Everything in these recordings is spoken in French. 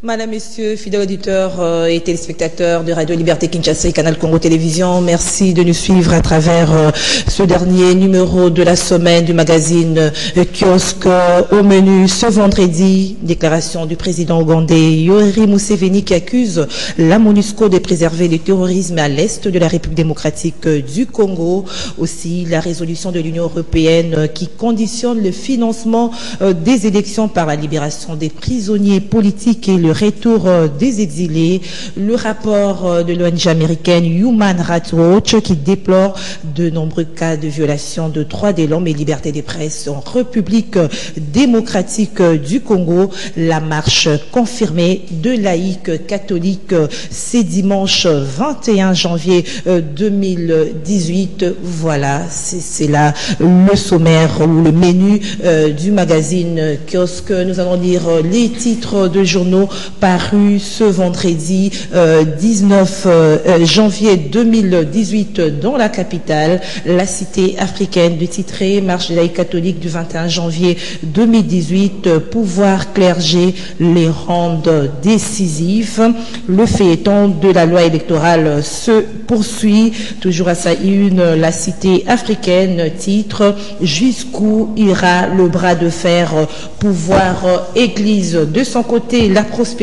Madame, Messieurs, fidèles auditeurs et téléspectateurs de Radio Liberté Kinshasa et Canal Congo Télévision, merci de nous suivre à travers ce dernier numéro de la semaine du magazine Kiosque. Au menu ce vendredi, déclaration du président ougandais Yoweri Museveni qui accuse la MONUSCO de préserver le terrorisme à l'est de la République démocratique du Congo. Aussi, la résolution de l'Union européenne qui conditionne le financement des élections par la libération des prisonniers politiques et le retour des exilés, le rapport de l'ONG américaine Human Rights Watch qui déplore de nombreux cas de violation de droits de l'homme et liberté des presse en République démocratique du Congo, la marche confirmée de laïcs catholiques c'est dimanche 21 janvier 2018. Voilà, c'est là le sommaire ou le menu du magazine Kiosque. Nous allons lire les titres de journaux paru ce vendredi 19 janvier 2018 dans la capitale. La cité africaine du titré marche des laïcs catholiques du 21 janvier 2018, pouvoir clergé les rendent décisifs. Le feuilleton de la loi électorale se poursuit. Toujours à sa une, la cité africaine titre jusqu'où ira le bras de fer pouvoir église. De son côté, la prospérité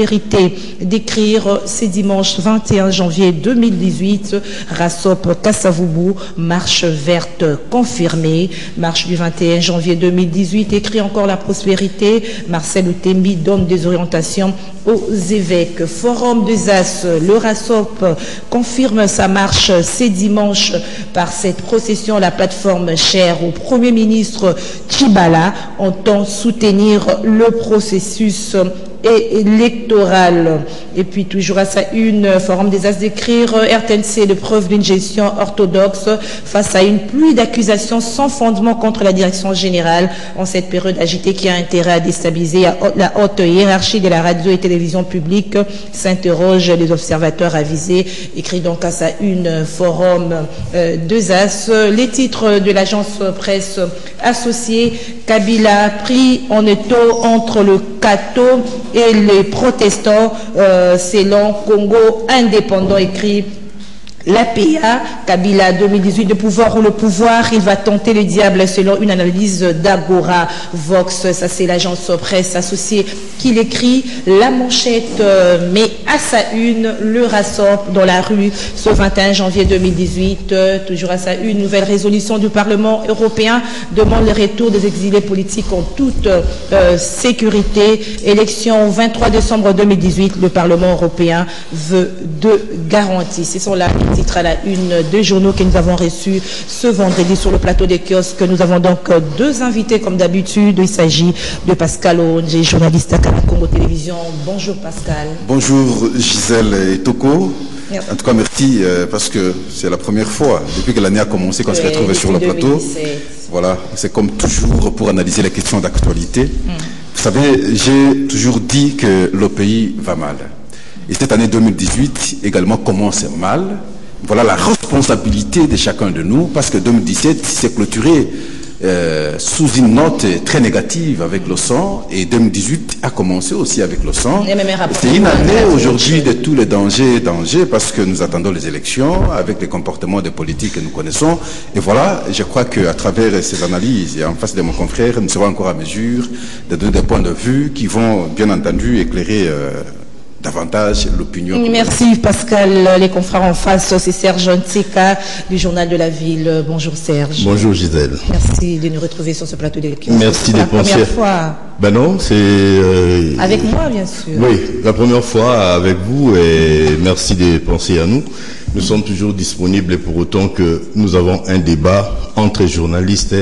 d'écrire c'est dimanche 21 janvier 2018, Rassop Kassavubu, marche verte confirmée. Marche du 21 janvier 2018, écrit encore la prospérité. Marcel Outembi donne des orientations aux évêques. Forum des As, le Rassop confirme sa marche c'est dimanche. Par cette procession, la plateforme chère au Premier ministre Tshibala entend soutenir le processus électoral. Et puis toujours à sa une, Forum des As d'écrire, RTNC de preuve d'une gestion orthodoxe face à une pluie d'accusations sans fondement contre la direction générale en cette période agitée qui a intérêt à déstabiliser la haute hiérarchie de la radio et télévision publique, s'interrogent les observateurs avisés. Écrit donc à sa une, Forum des As. Les titres de l'agence presse associée, Kabila pris en étau entre le Kato et les protestants, selon Congo indépendant, écrit l'APA, Kabila 2018, de pouvoir ou le pouvoir, il va tenter le diable selon une analyse d'Agora Vox. Ça, c'est l'agence presse associée qui l'écrit. La manchette met à sa une le Rassop dans la rue ce 21 janvier 2018. Toujours à sa une, nouvelle résolution du Parlement européen demande le retour des exilés politiques en toute sécurité. Élection 23 décembre 2018, le Parlement européen veut de garanties. Ce sont là les titres à la une des journaux que nous avons reçus ce vendredi sur le plateau des kiosques. Nous avons donc deux invités comme d'habitude. Il s'agit de Pascal Onge, journaliste à Canal Congo Télévision. Bonjour Pascal. Bonjour Gisèle et Toko. Merci. En tout cas, merci parce que c'est la première fois depuis que l'année a commencé qu'on se retrouve sur le plateau. 2017. Voilà, c'est comme toujours pour analyser les questions d'actualité. Vous savez, j'ai toujours dit que le pays va mal. Et cette année 2018 également commence mal. Voilà la responsabilité de chacun de nous, parce que 2017 s'est clôturé sous une note très négative avec le sang, et 2018 a commencé aussi avec le sang. C'est une année aujourd'hui de tous les dangers, parce que nous attendons les élections avec les comportements des politiques que nous connaissons. Et voilà, je crois qu'à travers ces analyses, et en face de mon confrère, nous serons encore à mesure de donner des points de vue qui vont bien entendu éclairer davantage l'opinion. Merci Pascal. Les confrères en face, c'est Serge Ntseka du Journal de la Ville. Bonjour Serge. Bonjour Gisèle. Merci de nous retrouver sur ce plateau d'élection. Merci de penser. La première fois. Ben non, c'est... avec moi bien sûr. Oui, la première fois avec vous, et merci de penser à nous. Nous sommes toujours disponibles pour autant que nous avons un débat entre journalistes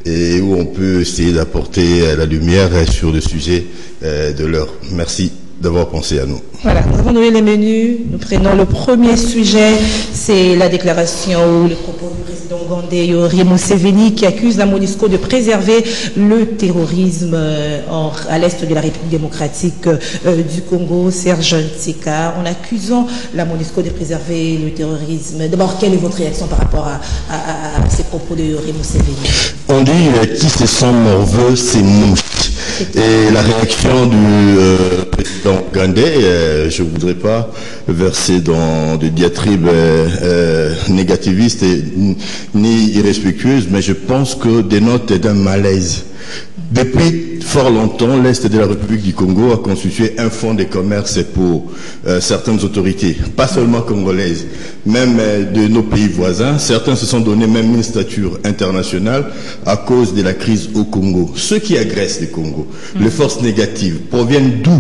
et où on peut essayer d'apporter la lumière sur le sujet de l'heure. Merci d'avoir pensé à nous. Voilà, nous avons donné les menus. Nous prenons le premier sujet, c'est la déclaration ou les propos du président ougandais Yoweri Museveni qui accuse la MONUSCO de préserver le terrorisme à l'est de la République démocratique du Congo. Serge Ntseka, en accusant la MONUSCO de préserver le terrorisme. D'abord, quelle est votre réaction par rapport à ces propos de Yoweri Museveni? On dit qui se sent morveux, c'est mouche. Et la réaction du président ougandais. Je ne voudrais pas verser dans des diatribes négativistes ni irrespectueuses, mais je pense que dénote d'un malaise. Depuis fort longtemps, l'Est de la République du Congo a constitué un fonds de commerce pour certaines autorités, pas seulement congolaises, même de nos pays voisins. Certains se sont donné même une stature internationale à cause de la crise au Congo. Ceux qui agressent le Congo, les forces négatives, proviennent d'où?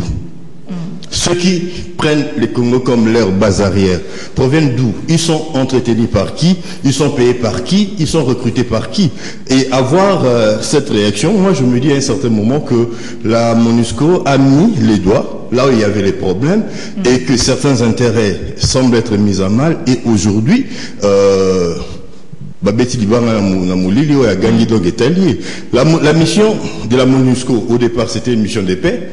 Ceux qui prennent le Congo comme leur base arrière proviennent d'où? Ils sont entretenus par qui? Ils sont payés par qui? Ils sont recrutés par qui? Et avoir cette réaction, moi je me dis à un certain moment que la MONUSCO a mis les doigts là où il y avait les problèmes et que certains intérêts semblent être mis à mal. Et aujourd'hui, la mission de la MONUSCO au départ c'était une mission de paix.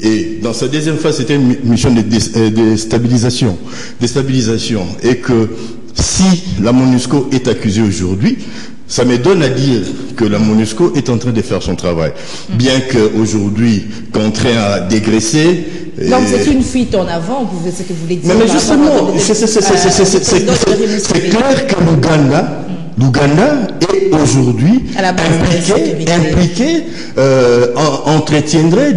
Et dans sa deuxième phase, c'était une mission de stabilisation. Et que si la MONUSCO est accusée aujourd'hui, ça me donne à dire que la MONUSCO est en train de faire son travail. Bien qu'aujourd'hui, contraint à dégraisser. Donc c'est une fuite en avant, ce que vous voulez dire. Mais justement, c'est clair que l'Ouganda est aujourd'hui impliqué entretiendrait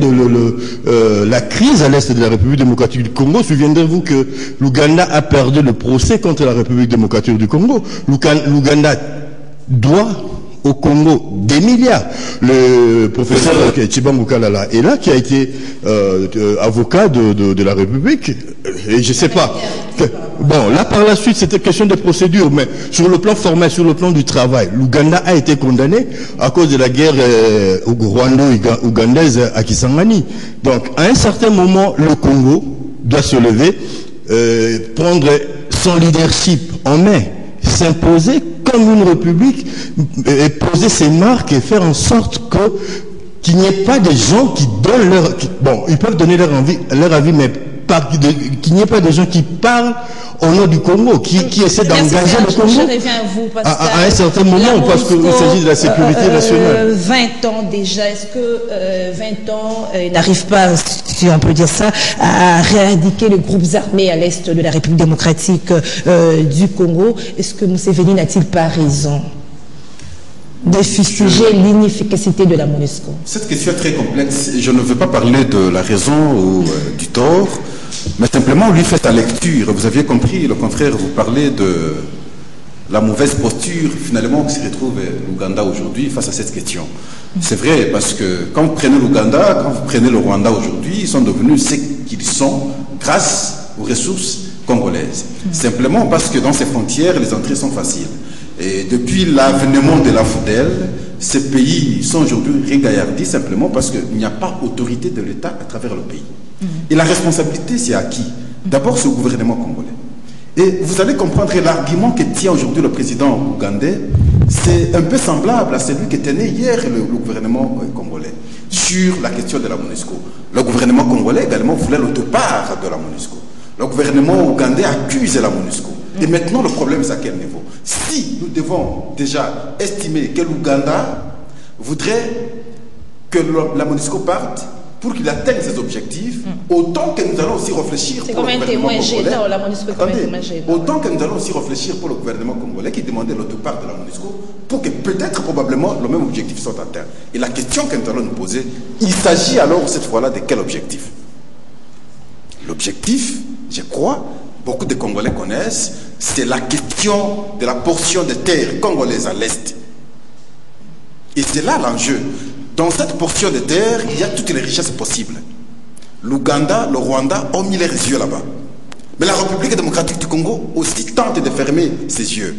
la crise à l'est de la République démocratique du Congo. Souviendrez-vous que l'Ouganda a perdu le procès contre la République démocratique du Congo. L'Ouganda doit au Congo des milliards. Le professeur Tshibambu Kalala est là, qui a été avocat de la République. Et je sais pas. Bon, là par la suite, c'était question de procédure, mais sur le plan formel, sur le plan du travail, l'Ouganda a été condamné à cause de la guerre rwando-ougandaise à Kisangani. Donc, à un certain moment, le Congo doit se lever, prendre son leadership en main, s'imposer comme une république, et poser ses marques et faire en sorte qu'il n'y ait pas des gens qui donnent leur... Bon, ils peuvent donner leur avis, mais qu'il n'y ait pas des gens qui parlent au nom du Congo, qui essaient d'engager le Congo. Je reviens à vous, Pascal. À un certain moment, parce qu'il s'agit de la sécurité nationale. 20 ans déjà, est-ce que 20 ans n'arrive pas, si on peut dire ça, à éradiquer les groupes armés à l'est de la République démocratique du Congo? Est-ce que Museveni n'a-t-il pas raison de fustiger l'inefficacité de la MONUSCO? Cette question est très complexe. Je ne veux pas parler de la raison ou du tort, mais simplement lui fait sa lecture. Vous aviez compris, le contraire, vous parlez de la mauvaise posture finalement qui se retrouve l'Ouganda aujourd'hui face à cette question. C'est vrai, parce que quand vous prenez l'Ouganda, quand vous prenez le Rwanda aujourd'hui, ils sont devenus ce qu'ils sont grâce aux ressources congolaises. Simplement parce que dans ces frontières, les entrées sont faciles. Et depuis l'avènement de la FODEL, ces pays sont aujourd'hui régaillardis simplement parce qu'il n'y a pas autorité de l'État à travers le pays. Et la responsabilité, c'est à qui? D'abord, c'est au gouvernement congolais. Et vous allez comprendre l'argument que tient aujourd'hui le président ougandais, c'est un peu semblable à celui qui tenait hier le gouvernement congolais sur la question de la MONUSCO. Le gouvernement congolais également voulait le départ de la MONUSCO. Le gouvernement ougandais accuse la MONUSCO. Et maintenant, le problème, c'est à quel niveau? Si nous devons déjà estimer que l'Ouganda voudrait que la MONUSCO parte pour qu'il atteigne ses objectifs, autant que nous allons aussi réfléchir pour le gouvernement congolais. Autant que nous allons aussi réfléchir pour le gouvernement congolais qui demandait le départ de la MONUSCO pour que peut-être probablement le même objectif soit atteint. Et la question que nous allons nous poser, il s'agit alors cette fois-là de quel objectif? L'objectif, je crois, beaucoup de Congolais connaissent, c'est la question de la portion de terre congolaise à l'Est. Et c'est là l'enjeu. Dans cette portion de terre, il y a toutes les richesses possibles. L'Ouganda, le Rwanda ont mis leurs yeux là-bas. Mais la République démocratique du Congo aussi tente de fermer ses yeux.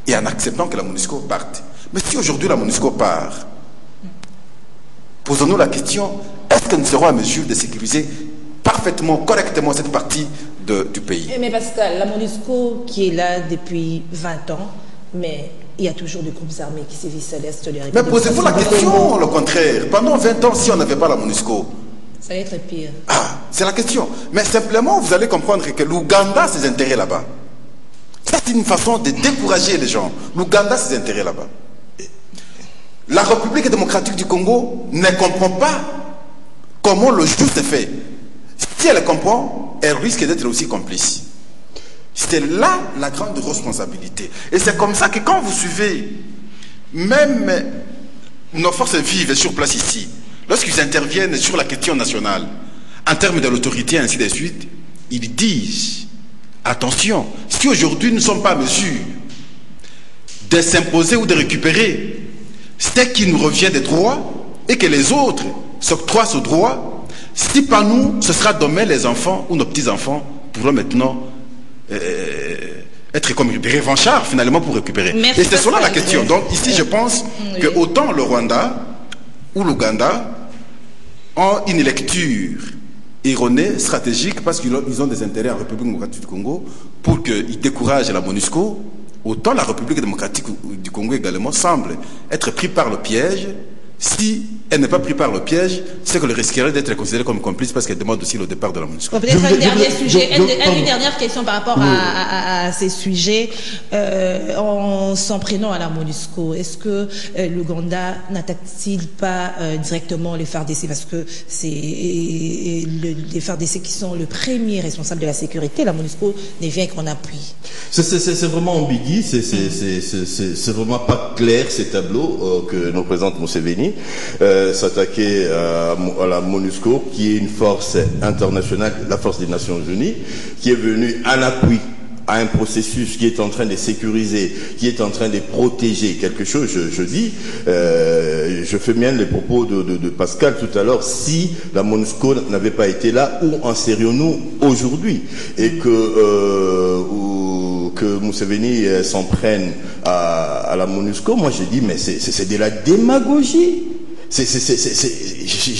Et en acceptant que la MONUSCO parte. Mais si aujourd'hui la MONUSCO part, posons-nous la question, est-ce que nous serons en mesure de sécuriser parfaitement, correctement cette partie du pays? Mais Pascal, la MONUSCO qui est là depuis 20 ans, mais il y a toujours des groupes armés qui sévissent à l'est de la République. Mais posez-vous la question, le contraire. Pendant 20 ans, si on n'avait pas la MONUSCO, ça allait être pire. Ah, c'est la question. Mais simplement, vous allez comprendre que l'Ouganda a ses intérêts là-bas. C'est une façon de décourager les gens. L'Ouganda a ses intérêts là-bas. La République démocratique du Congo ne comprend pas comment le jeu se fait. Si elle comprend, elle risque d'être aussi complice. C'est là la grande responsabilité. Et c'est comme ça que quand vous suivez, même nos forces vives sur place ici, lorsqu'ils interviennent sur la question nationale, en termes de l'autorité, ainsi de suite, ils disent, attention, si aujourd'hui nous ne sommes pas en mesure de s'imposer ou de récupérer ce qui nous revient des droits et que les autres s'octroient ce droit, si pas nous, ce sera demain les enfants ou nos petits-enfants pourront maintenant être comme des revanchards finalement pour récupérer. Merci. Et c'est cela la question. Donc ici je pense que autant le Rwanda ou l'Ouganda ont une lecture erronée, stratégique, parce qu'ils ont des intérêts en République démocratique du Congo pour qu'ils découragent la MONUSCO, autant la République démocratique du Congo également semble être pris par le piège. Si elle n'est pas prise par le piège, c'est qu'elle risquerait d'être considérée comme complice parce qu'elle demande aussi le départ de la MONUSCO. Peut-être une dernière question par rapport à ces sujets. En s'en prenant à la MONUSCO, est-ce que l'Ouganda n'attaque-t-il pas directement les FARDC, parce que c'est les FARDC qui sont le premier responsable de la sécurité, la MONUSCO ne vient qu'en appui. C'est vraiment ambigu, c'est vraiment pas clair ces tableaux que nous présente Museveni. S'attaquer à la MONUSCO, qui est une force internationale, la force des Nations Unies, qui est venue en appui à un processus qui est en train de sécuriser, qui est en train de protéger quelque chose. Je dis, je fais bien les propos de Pascal tout à l'heure, si la MONUSCO n'avait pas été là, où en serions-nous aujourd'hui? Et que Museveni s'en prenne à la MONUSCO, moi je dis, mais c'est de la démagogie. Je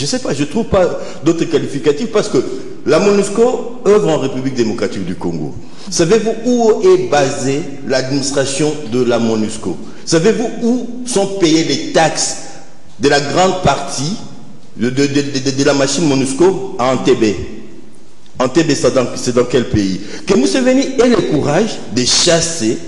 sais pas, je trouve pas d'autres qualificatifs, parce que la MONUSCO œuvre en République démocratique du Congo. Savez-vous où est basée l'administration de la MONUSCO? Savez-vous où sont payées les taxes de la grande partie de la machine MONUSCO à Entebbe? Entebbe, c'est dans quel pays? Que Museveni ait le courage de chasser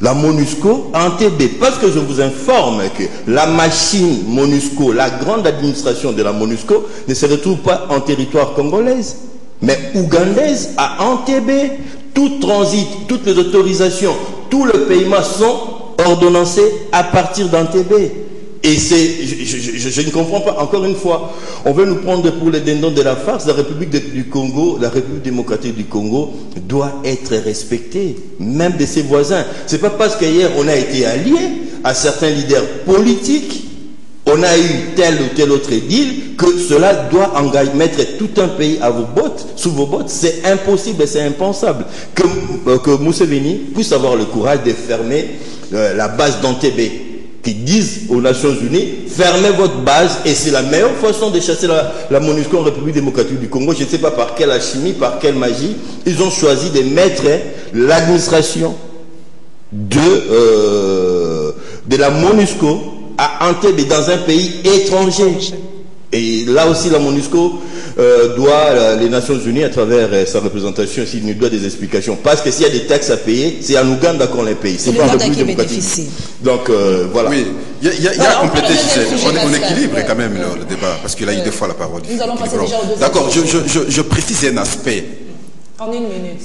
la MONUSCO à Entebbe, parce que je vous informe que la machine MONUSCO, la grande administration de la MONUSCO, ne se retrouve pas en territoire congolaise, mais ougandaise à Entebbe. Tout transit, toutes les autorisations, tous les paiements sont ordonnancés à partir d'Entebbe. Et je ne comprends pas, encore une fois, on veut nous prendre pour les dindons de la farce. La République du Congo, la République démocratique du Congo doit être respectée, même de ses voisins. C'est pas parce qu'hier on a été allié à certains leaders politiques, on a eu tel ou tel autre deal, que cela doit mettre tout un pays à vos bottes, sous vos bottes. C'est impossible et c'est impensable que Museveni puisse avoir le courage de fermer la base d'Entebbe, qui disent aux Nations Unies, fermez votre base, et c'est la meilleure façon de chasser la MONUSCO en République démocratique du Congo. Je ne sais pas par quelle alchimie, par quelle magie, ils ont choisi de mettre l'administration de la MONUSCO à Entebbe, dans un pays étranger. Et là aussi, la MONUSCO doit, les Nations Unies, à travers sa représentation ici, nous doit des explications. Parce que s'il y a des taxes à payer, c'est en Ouganda qu'on les paye. C'est pas en République démocratique. Donc, voilà. Oui, il y a à compléter. On équilibre quand même le débat, parce qu'il a eu deux fois la parole. Nous allons passer déjà aux deux. D'accord, je précise un aspect. En une minute.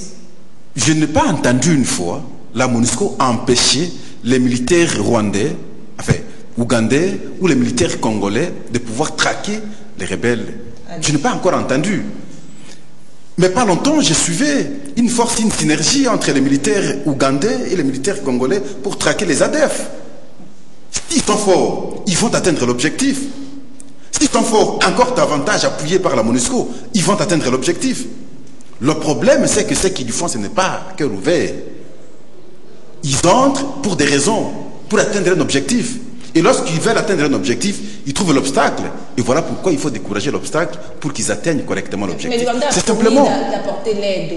Je n'ai pas entendu une fois la MONUSCO empêcher les militaires rwandais, enfin, ougandais ou les militaires congolais de pouvoir traquer les rebelles. Je n'ai pas encore entendu. Mais pas longtemps, je suivais une force, une synergie entre les militaires ougandais et les militaires congolais pour traquer les ADF. S'ils sont forts, ils vont atteindre l'objectif. S'ils sont forts, encore davantage appuyés par la MONUSCO, ils vont atteindre l'objectif. Le problème, c'est que ce qu'ils font, ce n'est pas cœur ouvert. Ils entrent pour des raisons, pour atteindre un objectif. Et lorsqu'ils veulent atteindre un objectif, ils trouvent l'obstacle. Et voilà pourquoi il faut décourager l'obstacle pour qu'ils atteignent correctement l'objectif. C'est simplement d'apporter l'aide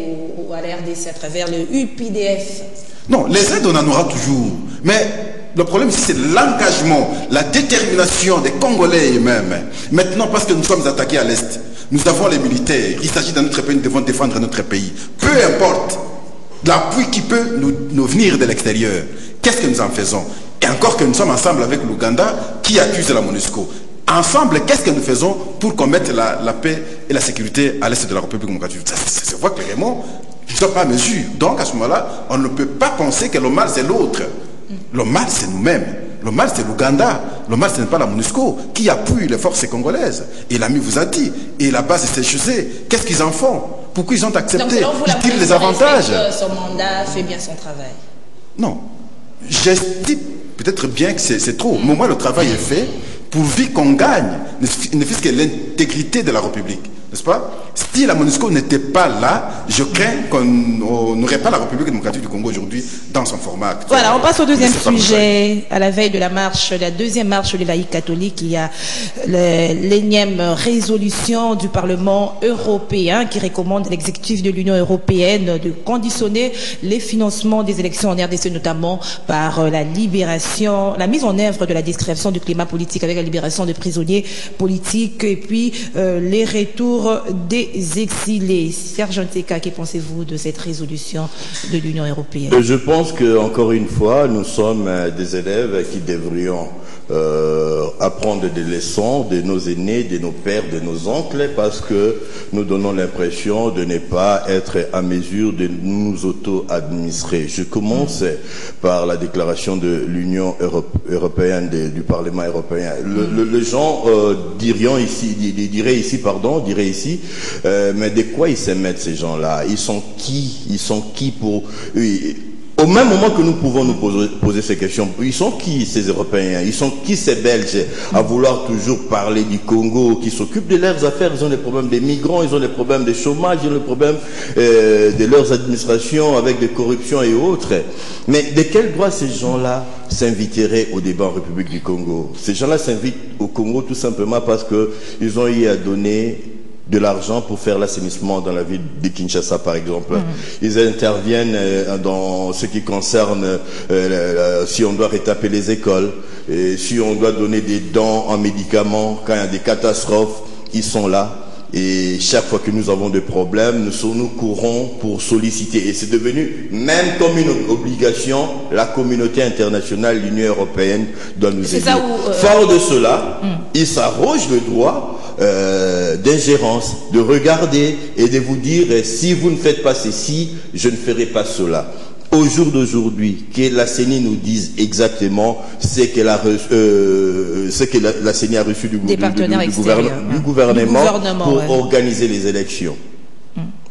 à la RDC à travers le UPDF. Non, les aides, on en aura toujours. Mais le problème ici, c'est l'engagement, la détermination des Congolais eux-mêmes. Maintenant, parce que nous sommes attaqués à l'Est, nous avons les militaires. Il s'agit de notre pays, nous devons défendre notre pays. Peu importe l'appui qui peut nous venir de l'extérieur. Qu'est-ce que nous en faisons? Et encore que nous sommes ensemble avec l'Ouganda qui accuse la MONUSCO. Ensemble, qu'est-ce que nous faisons pour commettre la paix et la sécurité à l'est de la République démocratique? Ça se voit clairement, ils ne sont pas à mesure. Donc à ce moment-là, on ne peut pas penser que le mal c'est l'autre. Le mal c'est nous-mêmes. Le mal c'est l'Ouganda. Le mal ce n'est pas la MONUSCO qui appuie les forces congolaises. Et l'ami vous a dit. Et la base s'est chaussée. Qu'est-ce qu'ils en font? Pourquoi ils ont accepté? Ils tirent les avantages. Son mandat fait bien son travail. Non. J'estime peut-être bien que c'est trop. Mais au moins le travail est fait pourvu qu'on gagne, ne fût-ce que l'intégrité de la République. N'est-ce pas? Si la MONUSCO n'était pas là, je crains qu'on n'aurait pas la République démocratique du Congo aujourd'hui dans son format actuel. Voilà, on passe au deuxième sujet. À la veille de la deuxième marche des laïcs catholiques, il y a l'énième résolution du Parlement européen qui recommande à l'exécutif de l'Union européenne de conditionner les financements des élections en RDC, notamment par la mise en œuvre de la description du climat politique avec la libération de prisonniers politiques et puis les retours des exilés. Serge Nteka, que pensez-vous de cette résolution de l'Union européenne? Je pense que, encore une fois, nous sommes des élèves qui devrions apprendre des leçons de nos aînés, de nos pères, de nos oncles, parce que nous donnons l'impression de ne pas être à mesure de nous auto-administrer. Je commence par la déclaration de l'Union européenne, du Parlement européen. Les gens diraient ici, mais de quoi ils se mettent ces gens-là? Ils sont qui pour... Au même moment que nous pouvons nous poser ces questions, ils sont qui ces Européens? Ils sont qui ces Belges à vouloir toujours parler du Congo, qui s'occupent de leurs affaires? Ils ont des problèmes des migrants, ils ont des problèmes de chômage, ils ont des problèmes de leurs administrations avec des corruptions et autres. Mais de quel droit ces gens-là s'inviteraient au débat en République du Congo? Ces gens-là s'invitent au Congo tout simplement parce qu'ils ont eu à donner de l'argent pour faire l'assainissement dans la ville de Kinshasa, par exemple. Ils interviennent dans ce qui concerne si on doit rétaper les écoles, et si on doit donner des dons en médicaments, quand il y a des catastrophes, ils sont là. Et chaque fois que nous avons des problèmes, nous courons pour solliciter. Et c'est devenu, même comme une obligation, la communauté internationale, l'Union européenne doit nous aider. Fort de cela, ils s'arrogent le droit d'ingérence, de regarder et de vous dire si vous ne faites pas ceci, je ne ferai pas cela. Au jour d'aujourd'hui, que la CENI nous dise exactement ce que la CENI a reçu du gouvernement pour organiser les élections.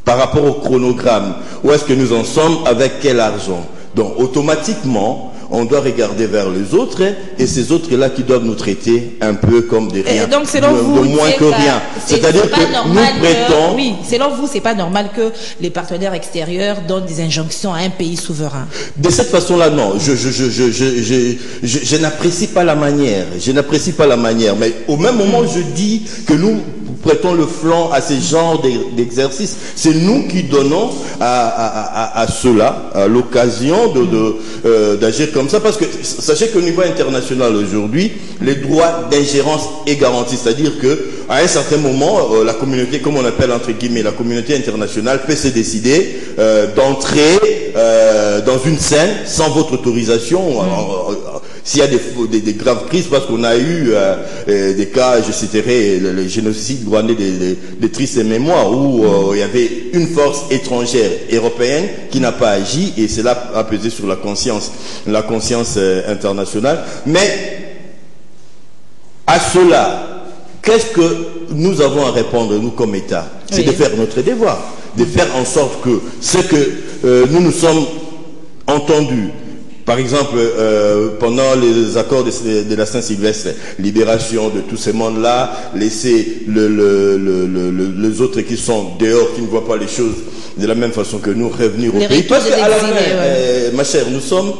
Par rapport au chronogramme, où est-ce que nous en sommes, avec quel argent? Donc automatiquement, on doit regarder vers les autres et ces autres-là qui doivent nous traiter un peu comme des rien, donc, selon vous, de moins que rien. C'est-à-dire que nous prêtons... Oui, selon vous, c'est pas normal que les partenaires extérieurs donnent des injonctions à un pays souverain. De cette façon-là, non. Je n'apprécie pas la manière. Je n'apprécie pas la manière. Mais au même moment, je dis que nous prêtons le flanc à ces genres d'exercices. C'est nous qui donnons à cela l'occasion d'agir comme ça, parce que sachez qu'au niveau international aujourd'hui, les droits d'ingérence est garanti, c'est-à-dire que à un certain moment, la communauté, comme on appelle entre guillemets, la communauté internationale peut se décider d'entrer dans une scène sans votre autorisation. S'il y a des graves crises, parce qu'on a eu des cas, je citerai le génocide rwandais des tristes mémoires, où il y avait une force étrangère européenne qui n'a pas agi, et cela a pesé sur la conscience internationale. Mais à cela, qu'est-ce que nous avons à répondre, nous, comme État? C'est de faire notre devoir, de faire en sorte que ce que nous nous sommes entendus, par exemple, pendant les accords de la Saint-Sylvestre, libération de tous ces mondes-là, laisser les autres qui sont dehors, qui ne voient pas les choses de la même façon que nous, revenir au pays. Parce qu'à la fin, ma chère, nous sommes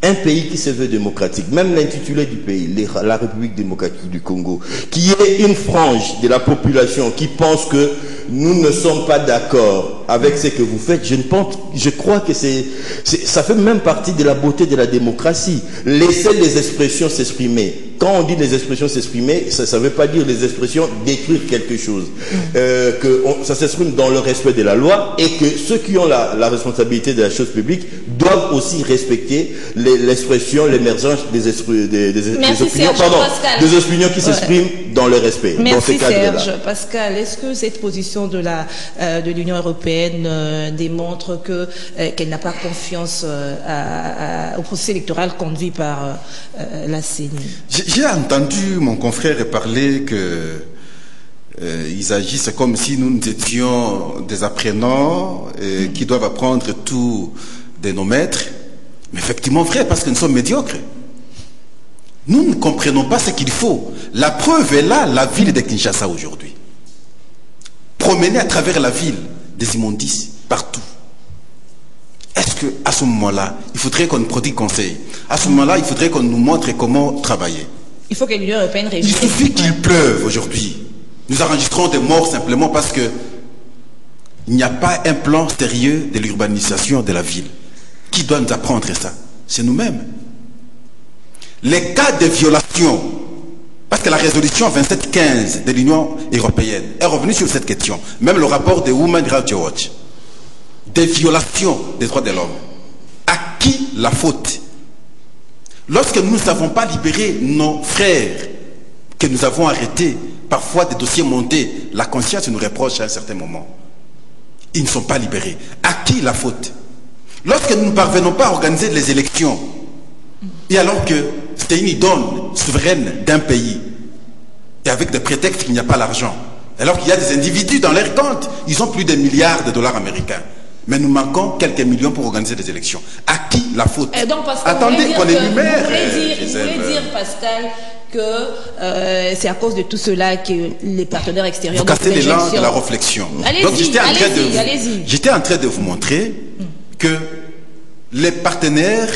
un pays qui se veut démocratique. Même l'intitulé du pays, la République démocratique du Congo, qui est une frange de la population qui pense que nous ne sommes pas d'accord avec ce que vous faites. Je crois que ça fait même partie de la beauté de la démocratie. Laissez les expressions s'exprimer. quand on dit les expressions s'exprimer, ça ne veut pas dire les expressions détruire quelque chose. Ça s'exprime dans le respect de la loi et que ceux qui ont la responsabilité de la chose publique doivent aussi respecter l'expression, l'émergence des opinions qui s'expriment dans le respect. Merci Serge. Pascal, est-ce que cette position de l'Union européenne démontre qu'elle n'a pas confiance au processus électoral conduit par la CENI? J'ai entendu mon confrère parler que ils agissent comme si nous étions des apprenants qui doivent apprendre tout de nos maîtres. Mais effectivement vrai, parce que nous sommes médiocres. Nous ne comprenons pas ce qu'il faut. La preuve est là, la ville de Kinshasa aujourd'hui. Promener à travers la ville, des immondices partout. Est-ce qu'à ce moment-là, il faudrait qu'on nous prodigue conseil? À ce moment-là, il faudrait qu'on nous montre comment travailler. Il faut que l'Union européenne réagisse. Il suffit qu'il pleuve aujourd'hui. Nous enregistrons des morts simplement parce que il n'y a pas un plan sérieux de l'urbanisation de la ville. Qui doit nous apprendre ça? C'est nous-mêmes. Les cas de violation, parce que la résolution 2715 de l'Union européenne est revenue sur cette question, même le rapport de Women Rights Watch, des violations des droits de l'homme. À qui la faute? Lorsque nous ne savons pas libérer nos frères que nous avons arrêtés, parfois des dossiers montés, la conscience nous reproche à un certain moment. Ils ne sont pas libérés. À qui la faute? Lorsque nous ne parvenons pas à organiser les élections, et alors que c'était une idole souveraine d'un pays, et avec des prétextes qu'il n'y a pas l'argent, alors qu'il y a des individus dans leurs comptes, ils ont plus de milliards de dollars américains. Mais nous manquons quelques millions pour organiser des élections. À qui la faute? Donc, Pascal, attendez qu'on énumère. Vous voulez dire, Pascal, que c'est à cause de tout cela que les partenaires extérieurs... Vous cassez l'élan de la réflexion. Donc j'étais en train de vous montrer que les partenaires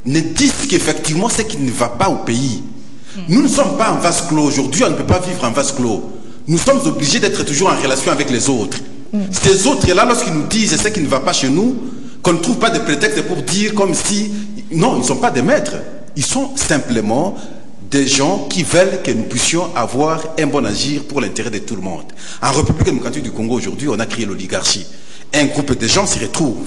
ne disent qu'effectivement ce qui ne va pas au pays. Nous ne sommes pas en vase clos. Aujourd'hui, on ne peut pas vivre en vase clos. Nous sommes obligés d'être toujours en relation avec les autres. Ces autres-là, lorsqu'ils nous disent ce qui ne va pas chez nous, qu'on ne trouve pas de prétexte pour dire comme si... Non, ils ne sont pas des maîtres. Ils sont simplement des gens qui veulent que nous puissions avoir un bon agir pour l'intérêt de tout le monde. En République démocratique du Congo, aujourd'hui, on a créé l'oligarchie. Un groupe de gens s'y retrouve,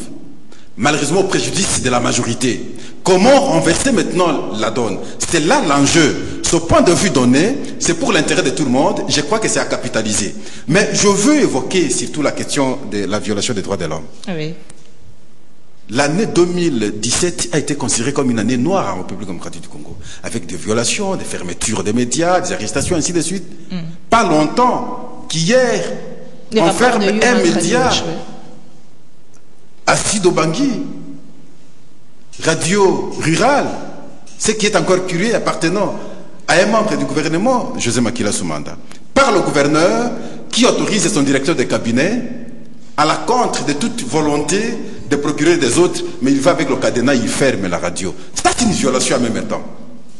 malheureusement au préjudice de la majorité. Comment renverser maintenant la donne? C'est là l'enjeu. Ce point de vue donné, c'est pour l'intérêt de tout le monde. Je crois que c'est à capitaliser. Mais je veux évoquer surtout la question de la violation des droits de l'homme. Oui. L'année 2017 a été considérée comme une année noire en République démocratique du Congo, avec des violations, des fermetures des médias, des arrestations, ainsi de suite. Pas longtemps qu'hier, on ferme un média à Sidobangui, radio rurale, ce qui est encore curieux appartenant à un membre du gouvernement, José Makila Soumanda, par le gouverneur qui autorise son directeur de cabinet à la contre de toute volonté de procurer des autres, mais il va avec le cadenas, il ferme la radio. C'est une violation en même temps.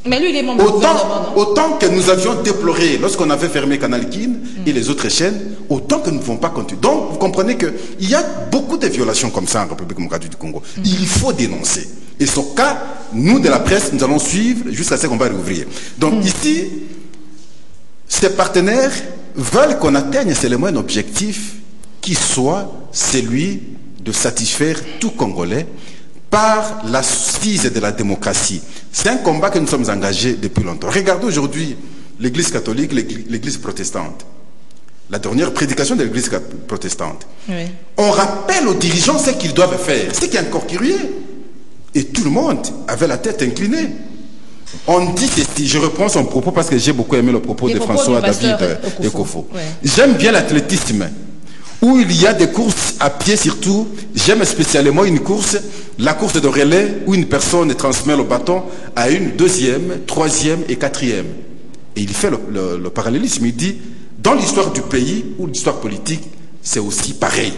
Mais lui, il est membre du gouvernement, non? Autant que nous avions déploré lorsqu'on avait fermé Canal Kin et les autres chaînes, autant que nous ne pouvons pas continuer. Donc, vous comprenez qu'il y a beaucoup de violations comme ça en République démocratique du Congo. Il faut dénoncer. Et ce cas, nous, de la presse, nous allons suivre jusqu'à ce qu'on va réouvrir. Donc, ici, ces partenaires veulent qu'on atteigne seulement un objectif qui soit celui de satisfaire tout Congolais par l'assise de la démocratie. C'est un combat que nous sommes engagés depuis longtemps. Regardez aujourd'hui l'Église catholique, l'Église protestante. La dernière prédication de l'Église protestante. Oui. On rappelle aux dirigeants ce qu'ils doivent faire, ce qui est encore curieux. Et tout le monde avait la tête inclinée. On dit ceci, je reprends son propos parce que j'ai beaucoup aimé le propos de François David Ekofo. Ouais. J'aime bien l'athlétisme, où il y a des courses à pied surtout. J'aime spécialement une course, la course de relais, où une personne transmet le bâton à une deuxième, troisième et quatrième. Et il fait le parallélisme, il dit, dans l'histoire du pays ou l'histoire politique, c'est aussi pareil.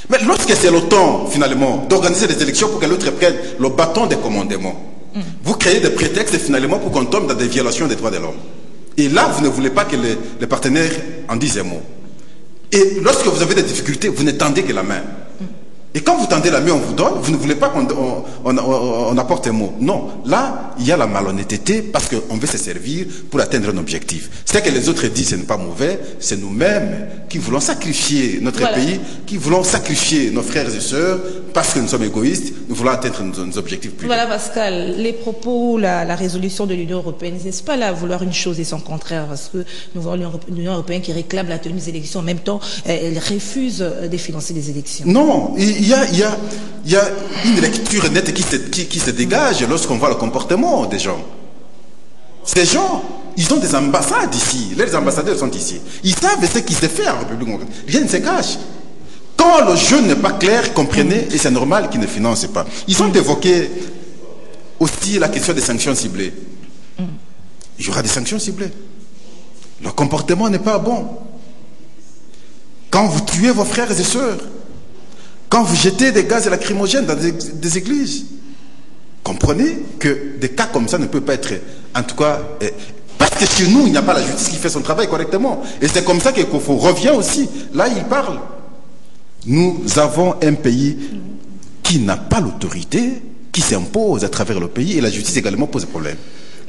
Mais lorsque c'est le temps, finalement, d'organiser des élections pour que l'autre prenne le bâton des commandements, vous créez des prétextes, finalement, pour qu'on tombe dans des violations des droits de l'homme. Et là, vous ne voulez pas que les partenaires en disent un mot. Et lorsque vous avez des difficultés, vous n'étendez que la main. Et quand vous tendez la main, on vous donne, vous ne voulez pas qu'on apporte un mot. Non, là, il y a la malhonnêteté parce qu'on veut se servir pour atteindre un objectif. C'est que les autres disent ce n'est pas mauvais, c'est nous-mêmes qui voulons sacrifier notre pays, qui voulons sacrifier nos frères et sœurs parce que nous sommes égoïstes, nous voulons atteindre nos objectifs privés. Voilà Pascal, les propos, la résolution de l'Union européenne, n'est-ce pas là vouloir une chose et son contraire, parce que nous voyons l'Union européenne qui réclame la tenue des élections, en même temps, elle refuse de financer les élections. Non, il y a une lecture nette qui se dégage lorsqu'on voit le comportement des gens. Ces gens, ils ont des ambassades ici, les ambassadeurs sont ici. Ils savent ce qui se fait en République démocratique. Rien ne se cache. Quand le jeu n'est pas clair, comprenez, et c'est normal qu'ils ne financent pas. Ils ont évoqué aussi la question des sanctions ciblées. Il y aura des sanctions ciblées. Le comportement n'est pas bon. Quand vous tuez vos frères et sœurs, quand vous jetez des gaz lacrymogènes dans des églises, comprenez que des cas comme ça ne peuvent pas être, en tout cas, parce que chez nous, il n'y a pas la justice qui fait son travail correctement. Et c'est comme ça que Kofo revient aussi. Là, il parle. Nous avons un pays qui n'a pas l'autorité, qui s'impose à travers le pays, et la justice également pose problème.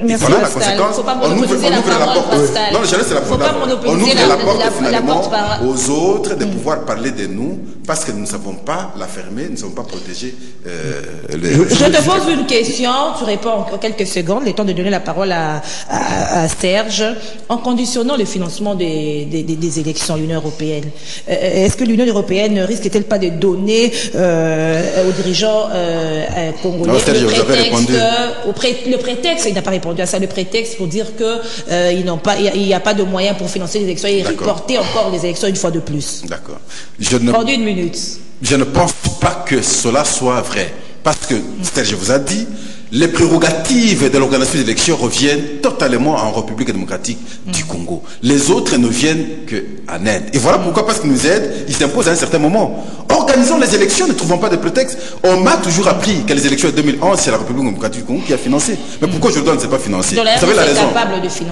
Merci voilà Pascal. la conséquence. Faut pas On ouvre la porte. Non, je laisse la porte. On ouvre la porte finalement aux autres de pouvoir parler de nous parce que nous ne savons pas la fermer, nous ne sommes pas protégés. Je te pose une question, tu réponds en quelques secondes, le temps de donner la parole à Serge. En conditionnant le financement des élections à l'Union européenne, est-ce que l'Union européenne ne risque-t-elle pas de donner aux dirigeants congolais le prétexte, il n'a pas répondu à ça, le prétexte pour dire que il n'y a pas de moyens pour financer les élections et reporter encore les élections une fois de plus. D'accord. Pendant une minute. Je ne pense pas que cela soit vrai. Parce que, je vous ai dit, les prérogatives de l'organisation des élections reviennent totalement en République démocratique du Congo. Les autres ne viennent qu'en aide. Et voilà pourquoi, parce qu'ils nous aident, ils s'imposent à un certain moment. Organisons les élections, ne trouvons pas de prétexte. On m'a toujours appris que les élections de 2011, c'est la République démocratique du Congo qui a financé. Mais pourquoi aujourd'hui on ne s'est pas financé? Vous savez la raison.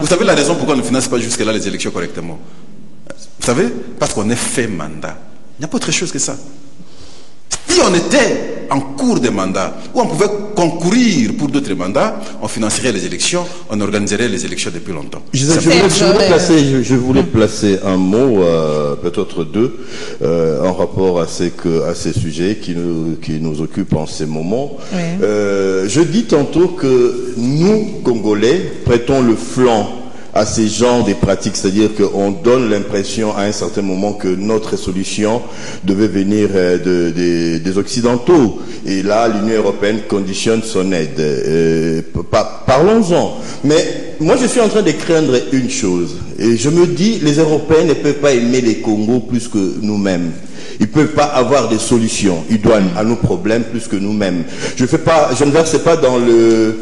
Vous savez la raison pourquoi on ne finance pas jusque-là les élections correctement? Vous savez? Parce qu'on est fait mandat. Il n'y a pas autre chose que ça. Si on était en cours de mandat, où on pouvait concourir pour d'autres mandats, on financerait les élections, on organiserait les élections depuis longtemps. Je voulais placer un mot, peut-être deux, en rapport à ces sujets qui nous occupent en ces moments. Oui. Je dis tantôt que nous, Congolais, prêtons le flanc à ces genres de pratiques, c'est-à-dire qu'on donne l'impression à un certain moment que notre solution devait venir des Occidentaux. Et là, l'Union européenne conditionne son aide. Parlons-en. Mais moi, je suis en train de craindre une chose. Et je me dis, les Européens ne peuvent pas aimer les Congos plus que nous-mêmes. Ils ne peuvent pas avoir des solutions idoines à nos problèmes plus que nous-mêmes. Je ne verse pas dans le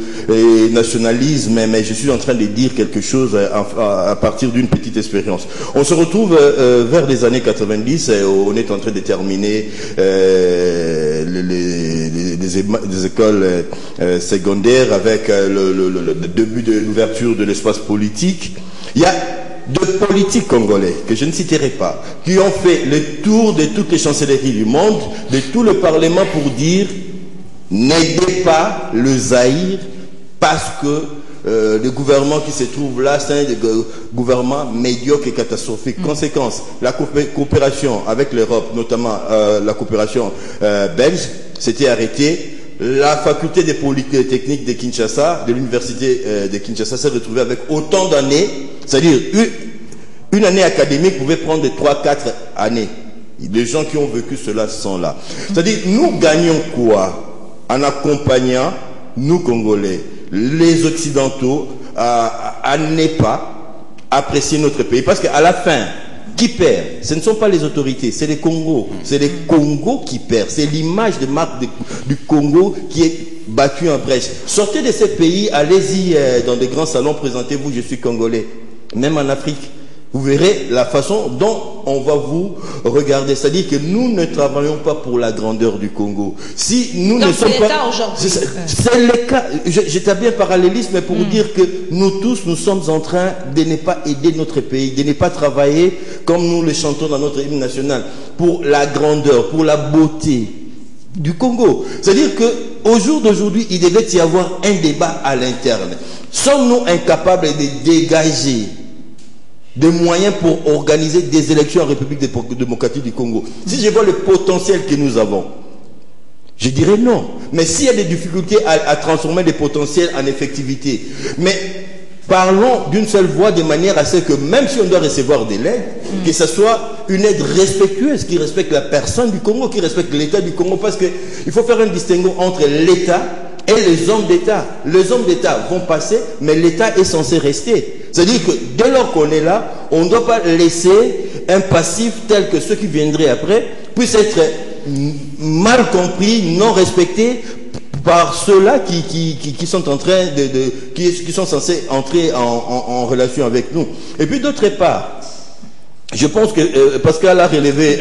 nationalisme, mais je suis en train de dire quelque chose à partir d'une petite expérience. On se retrouve vers les années 90, on est en train de terminer les écoles secondaires avec le début de l'ouverture de l'espace politique. Il y a de politiques congolais, que je ne citerai pas, qui ont fait le tour de toutes les chancelleries du monde, de tout le Parlement pour dire n'aidez pas le Zaïre parce que le gouvernement qui se trouve là, c'est un gouvernement médiocre et catastrophique. Conséquence, la coopération avec l'Europe, notamment la coopération belge, s'était arrêtée. La faculté des polytechniques de Kinshasa, de l'université de Kinshasa, s'est retrouvée avec autant d'années, c'est-à-dire une année académique pouvait prendre 3-4 années. Les gens qui ont vécu cela sont là. C'est-à-dire, nous gagnons quoi en accompagnant, nous Congolais, les Occidentaux, à ne pas apprécier notre pays. Parce qu'à la fin, qui perd? Ce ne sont pas les autorités, c'est les Congos. C'est les Congos qui perdent. C'est l'image de marque du Congo qui est battue en brèche. Sortez de ces pays, allez-y dans des grands salons, présentez-vous, je suis Congolais. Même en Afrique, vous verrez la façon dont on va vous regarder. C'est-à-dire que nous ne travaillons pas pour la grandeur du Congo. Si nous ne sommes pas... C'est le cas. J'établis un parallélisme, mais pour dire que nous tous, nous sommes en train de ne pas aider notre pays, de ne pas travailler comme nous le chantons dans notre hymne national, pour la grandeur, pour la beauté du Congo. C'est-à-dire qu'au jour d'aujourd'hui, il devait y avoir un débat à l'interne. Sommes-nous incapables de dégager des moyens pour organiser des élections en République démocratique du Congo? Si je vois le potentiel que nous avons, je dirais non. Mais s'il y a des difficultés à transformer des potentiels en effectivité, mais parlons d'une seule voix de manière à ce que même si on doit recevoir de l'aide, que ce soit une aide respectueuse, qui respecte la personne du Congo, qui respecte l'État du Congo, parce qu'il faut faire un distinguo entre l'État et les hommes d'État. Les hommes d'État vont passer, mais l'État est censé rester. C'est-à-dire que dès lors qu'on est là, on ne doit pas laisser un passif tel que ceux qui viendraient après puissent être mal compris, non respectés par ceux-là qui sont en train qui sont censés entrer en relation avec nous. Et puis d'autre part, je pense que Pascal a relevé,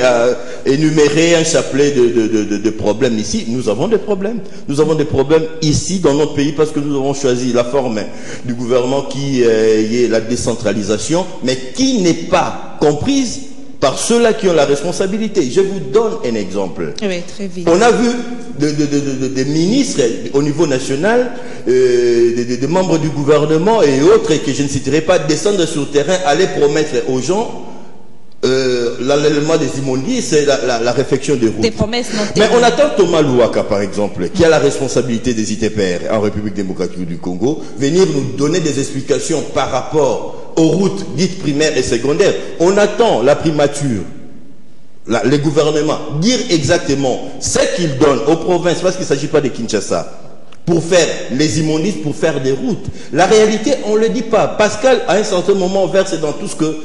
énuméré un chapelet de problèmes ici. Nous avons des problèmes. Nous avons des problèmes ici dans notre pays parce que nous avons choisi la forme du gouvernement qui est la décentralisation, mais qui n'est pas comprise par ceux-là qui ont la responsabilité. Je vous donne un exemple. Oui, très vite. On a vu des ministres au niveau national, des membres du gouvernement et autres, que je ne citerai pas, descendre sur le terrain, aller promettre aux gens l'enlèvement des immondices et la réfection des routes. Des promesses non tenues. Mais on attend Thomas Louaka, par exemple, qui a la responsabilité des ITPR en République démocratique du Congo, venir nous donner des explications par rapport aux routes dites primaires et secondaires. On attend la primature, les gouvernements, dire exactement ce qu'ils donnent aux provinces, parce qu'il ne s'agit pas de Kinshasa, pour faire les immondices, pour faire des routes. La réalité, on ne le dit pas. Pascal, à un certain moment, verse dans tout ce que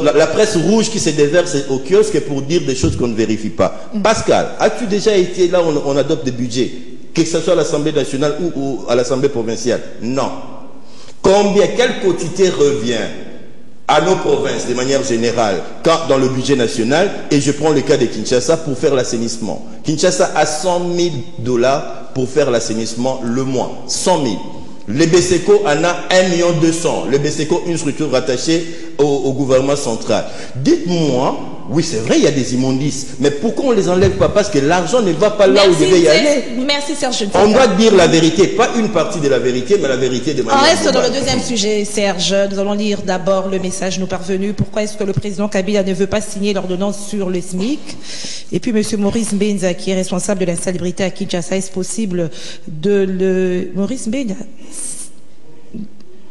la presse rouge qui se déverse au kiosque pour dire des choses qu'on ne vérifie pas. Pascal, as-tu déjà été là où on adopte des budgets, que ce soit à l'Assemblée nationale ou à l'Assemblée provinciale? Non. Quelle quantité revient à nos provinces de manière générale dans le budget national? Et je prends le cas de Kinshasa pour faire l'assainissement. Kinshasa a 100 000 $ pour faire l'assainissement le mois. 100 000. Le BSECO en a 1 200 000. Le BSECO, une structure rattachée au gouvernement central. Dites-moi, oui c'est vrai, il y a des immondices, mais pourquoi on ne les enlève pas? Parce que l'argent ne va pas là où il devait y aller. Merci Serge. On doit dire la vérité, pas une partie de la vérité, mais la vérité de manière On reste globale. dans le deuxième sujet, Serge. Nous allons lire d'abord le message nous parvenu. Pourquoi est-ce que le président Kabila ne veut pas signer l'ordonnance sur le SMIC? Et puis M. Maurice Mbenza, qui est responsable de la salubrité à Kinshasa, est-ce possible de le... Maurice Mbenza,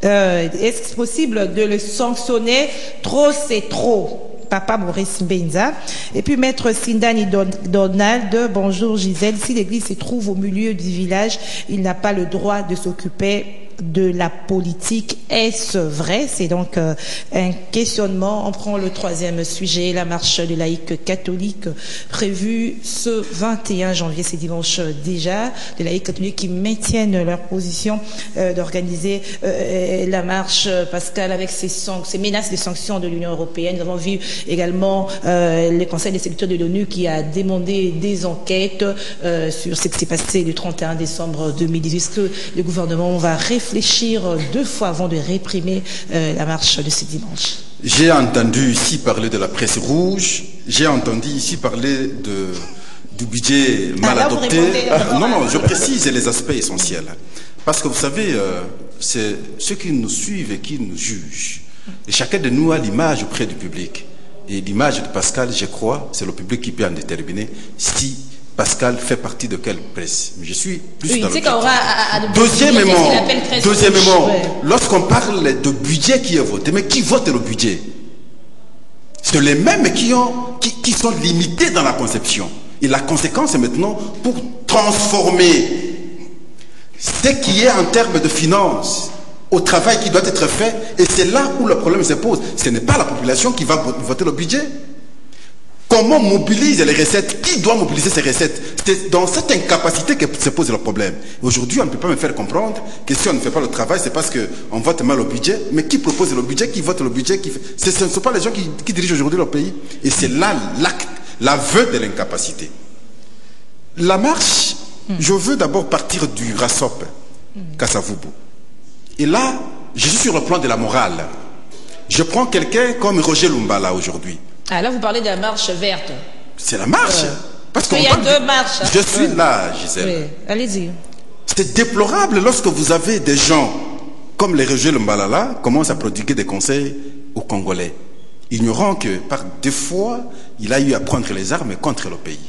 est-ce possible de le sanctionner? Trop, c'est trop. Papa Maurice Mbenza. Et puis Maître Sindani Donald, bonjour Gisèle. Si l'église se trouve au milieu du village, il n'a pas le droit de s'occuper de la politique. Est-ce vrai? C'est donc un questionnement. On prend le troisième sujet, la marche des laïcs catholiques prévue ce 21 janvier, c'est dimanche déjà. Les laïcs catholiques qui maintiennent leur position d'organiser la marche, Pascal, avec ces menaces de sanctions de l'Union européenne. Nous avons vu également le Conseil des sécurité de l'ONU qui a demandé des enquêtes sur ce qui s'est passé le 31 décembre 2018. Est-ce que le gouvernement va réfléchir 2 fois avant de réprimer la marche de ce dimanche? J'ai entendu ici parler de la presse rouge, j'ai entendu ici parler du budget mal adopté. Non, je précise les aspects essentiels. Parce que vous savez, c'est ceux qui nous suivent et qui nous jugent. Et chacun de nous a l'image auprès du public. Et l'image de Pascal, je crois, c'est le public qui peut en déterminer si Pascal fait partie de quelle presse. Je suis plus dans le Deuxièmement, lorsqu'on parle de budget qui est voté, mais qui vote le budget? C'est les mêmes qui sont limités dans la conception. Et la conséquence est maintenant pour transformer ce qui est en termes de finances au travail qui doit être fait. Et c'est là où le problème se pose. Ce n'est pas la population qui va voter le budget. Comment on mobilise les recettes? Qui doit mobiliser ces recettes? C'est dans cette incapacité que se pose le problème. Aujourd'hui, on ne peut pas me faire comprendre que si on ne fait pas le travail, c'est parce qu'on vote mal au budget. Mais qui propose le budget? Qui vote le budget? Ce ne sont pas les gens qui dirigent aujourd'hui le pays. Et c'est là l'acte, l'aveu de l'incapacité. La marche, je veux d'abord partir du RASOP, Kassavubu. Et là, je suis sur le plan de la morale. Je prends quelqu'un comme Roger Lumbala aujourd'hui. Ah, là, vous parlez de la marche verte. C'est la marche. Parce qu'il y a deux marches. Je suis là, Gisèle. Oui, allez-y. C'est déplorable lorsque vous avez des gens comme les Roger Lumbalala commencent à prodiguer des conseils aux Congolais, ignorant que par deux fois, il a eu à prendre les armes contre le pays.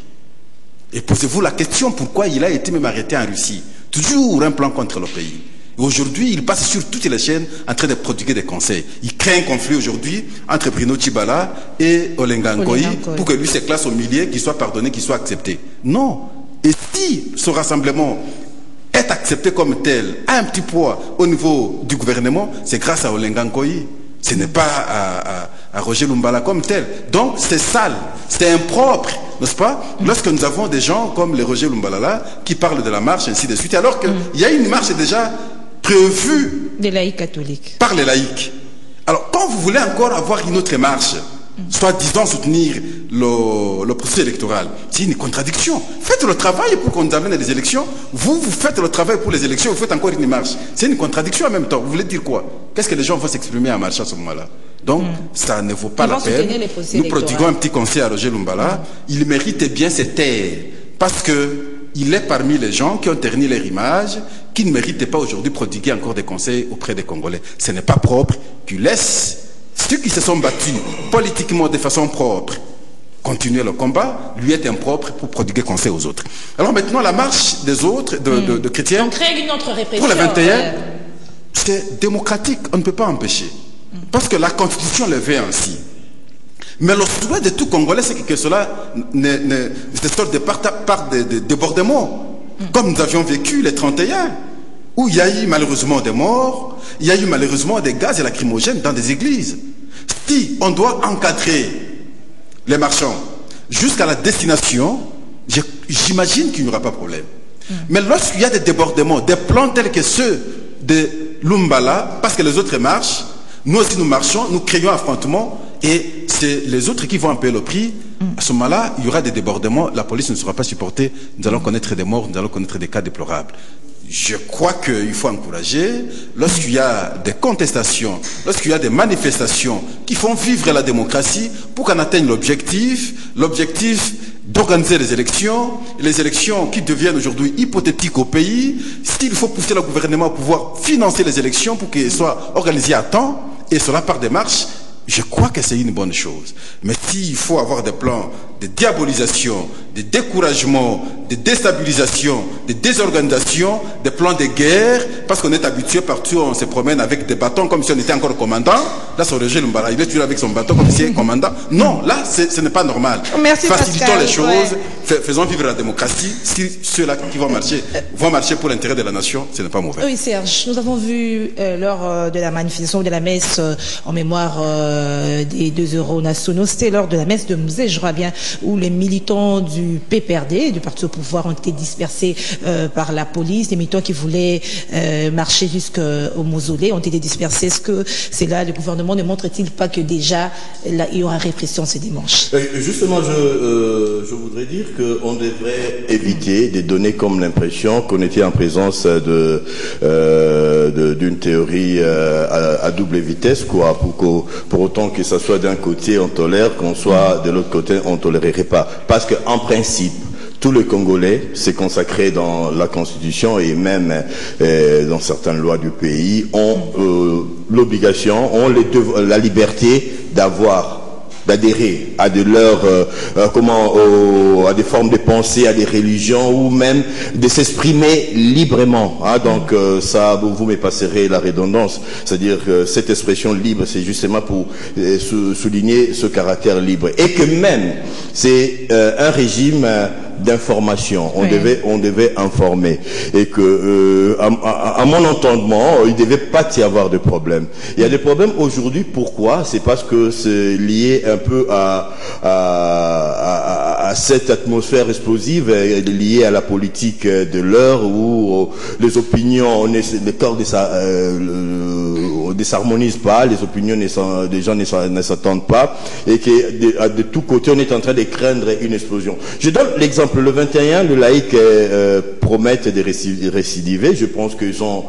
Et posez-vous la question pourquoi il a été même arrêté en Russie. Toujours un plan contre le pays. Et aujourd'hui, il passe sur toutes les chaînes en train de prodiguer des conseils. Il crée un conflit aujourd'hui entre Bruno Tshibala et Olenga Nkoyi pour que lui se classe au milieu, qu'il soit pardonné, qu'il soit accepté. Non. Et si ce rassemblement est accepté comme tel, a un petit poids au niveau du gouvernement, c'est grâce à Olenga Nkoyi. Ce n'est pas à Roger Lumbala comme tel. Donc c'est sale, c'est impropre, n'est-ce pas? Lorsque nous avons des gens comme les Roger Lumbala là, qui parlent de la marche, ainsi de suite, alors qu'il y a une marche déjà prévue des laïcs catholiques. Par les laïcs. Alors quand vous voulez encore avoir une autre marche, soit disant soutenir le processus électoral, c'est une contradiction. Faites le travail pour qu'on nous amène des élections. Vous faites le travail pour les élections, vous faites encore une marche. C'est une contradiction en même temps. Vous voulez dire quoi? Qu'est-ce que les gens vont s'exprimer en marche à ce moment-là? Donc, ça ne vaut pas la peine. Nous prodiguons un petit conseil à Roger Lumbala. Il mérite bien ses terres. Parce qu'il est parmi les gens qui ont terni leur image, qui ne méritent pas aujourd'hui prodiguer encore des conseils auprès des Congolais. Ce n'est pas propre. Tu laisses ceux qui se sont battus politiquement de façon propre continuer le combat, lui est impropre pour prodiguer conseil aux autres. Alors maintenant, la marche des autres, de chrétiens, on crée une autre répression. Pour le 21, c'est démocratique, on ne peut pas empêcher. Parce que la Constitution le veut ainsi. Mais le souhait de tout Congolais, c'est que cela ne sorte de par des débordements, comme nous avions vécu les 31, où il y a eu malheureusement des morts, il y a eu malheureusement des gaz et lacrymogènes dans des églises. Si on doit encadrer les marchands jusqu'à la destination, j'imagine qu'il n'y aura pas de problème. Mais lorsqu'il y a des débordements, des plans tels que ceux de Lumbala, parce que les autres marchent, nous aussi nous marchons, nous créons un affrontement, et c'est les autres qui vont en payer le prix. À ce moment-là, il y aura des débordements, la police ne sera pas supportée, nous allons connaître des morts, nous allons connaître des cas déplorables. Je crois qu'il faut encourager, lorsqu'il y a des contestations, lorsqu'il y a des manifestations qui font vivre la démocratie pour qu'on atteigne l'objectif d'organiser les élections qui deviennent aujourd'hui hypothétiques au pays, s'il faut pousser le gouvernement à pouvoir financer les élections pour qu'elles soient organisées à temps, et cela par des marches, je crois que c'est une bonne chose. Mais s'il faut avoir des plans de diabolisation, de découragement, de déstabilisation, de désorganisation, des plans de guerre, parce qu'on est habitué partout, on se promène avec des bâtons comme si on était encore commandant. Là, c'est Roger Lumbala, il est toujours avec son bâton comme si il était commandant. Non, là, ce n'est pas normal. Merci, facilitons Pascal, les choses, faisons vivre la démocratie. Si ceux-là qui vont marcher pour l'intérêt de la nation, ce n'est pas mauvais. Oui, Serge, nous avons vu lors de la manifestation de la messe en mémoire des 2 euros nationaux, c'était lors de la messe de Mouzé, je crois bien, où les militants du PPRD, du parti au pouvoir, ont été dispersés par la police. Les militants qui voulaient marcher jusqu'au mausolée ont été dispersés. Est-ce que c'est là, le gouvernement ne montre-t-il pas que déjà là, il y aura répression ce dimanche? Justement, je voudrais dire qu'on devrait éviter de donner comme l'impression qu'on était en présence d'une théorie à double vitesse, quoi, pour autant que ça soit d'un côté on tolère, qu'on soit de l'autre côté on tolérerait pas. Parce qu'en principe, tout le Congolais s'est consacré dans la Constitution et même dans certaines lois du pays ont l'obligation, ont la liberté d'adhérer à de à des formes de pensée, à des religions ou même de s'exprimer librement. Donc ça, vous me passerez la redondance. C'est-à-dire que cette expression libre, c'est justement pour souligner ce caractère libre. Et que même, c'est un régime d'information. On devait informer. Et que, à mon entendement, il ne devait pas y avoir de problème. Il y a des problèmes aujourd'hui. Pourquoi? C'est parce que c'est lié un peu à cette atmosphère explosive liée à la politique de l'heure où les opinions, le corps ne s'harmonise pas, les opinions des gens ne s'attendent pas, et que de tous côtés on est en train de craindre une explosion. Je donne l'exemple. Le 21, le laïc promettent de récidiver. Je pense qu'ils sont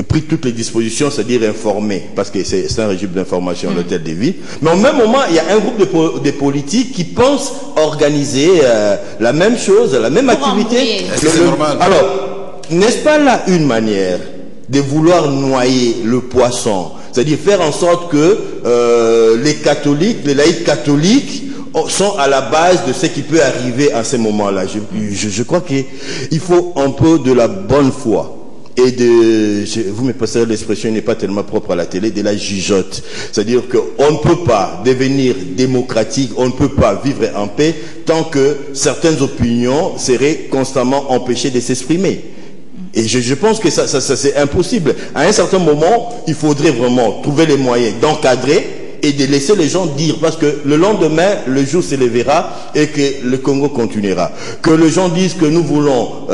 pris toutes les dispositions, c'est-à-dire informé, parce que c'est un régime d'information, l'hôtel de ville. Mais au même moment, il y a un groupe de politiques qui pensent organiser la même chose, la même activité. Est-ce que c'est normal? Alors, n'est-ce pas là une manière de vouloir noyer le poisson? C'est-à-dire faire en sorte que les catholiques, les laïcs catholiques, sont à la base de ce qui peut arriver à ce moment-là. Je crois qu'il faut un peu de la bonne foi. Et vous me passez l'expression, n'est pas tellement propre à la télé, de la jugeote. C'est-à-dire qu'on ne peut pas devenir démocratique, on ne peut pas vivre en paix tant que certaines opinions seraient constamment empêchées de s'exprimer. Et je pense que ça c'est impossible. À un certain moment, il faudrait vraiment trouver les moyens d'encadrer et de laisser les gens dire, parce que le lendemain, le jour se lèvera et que le Congo continuera. Que les gens disent que nous voulons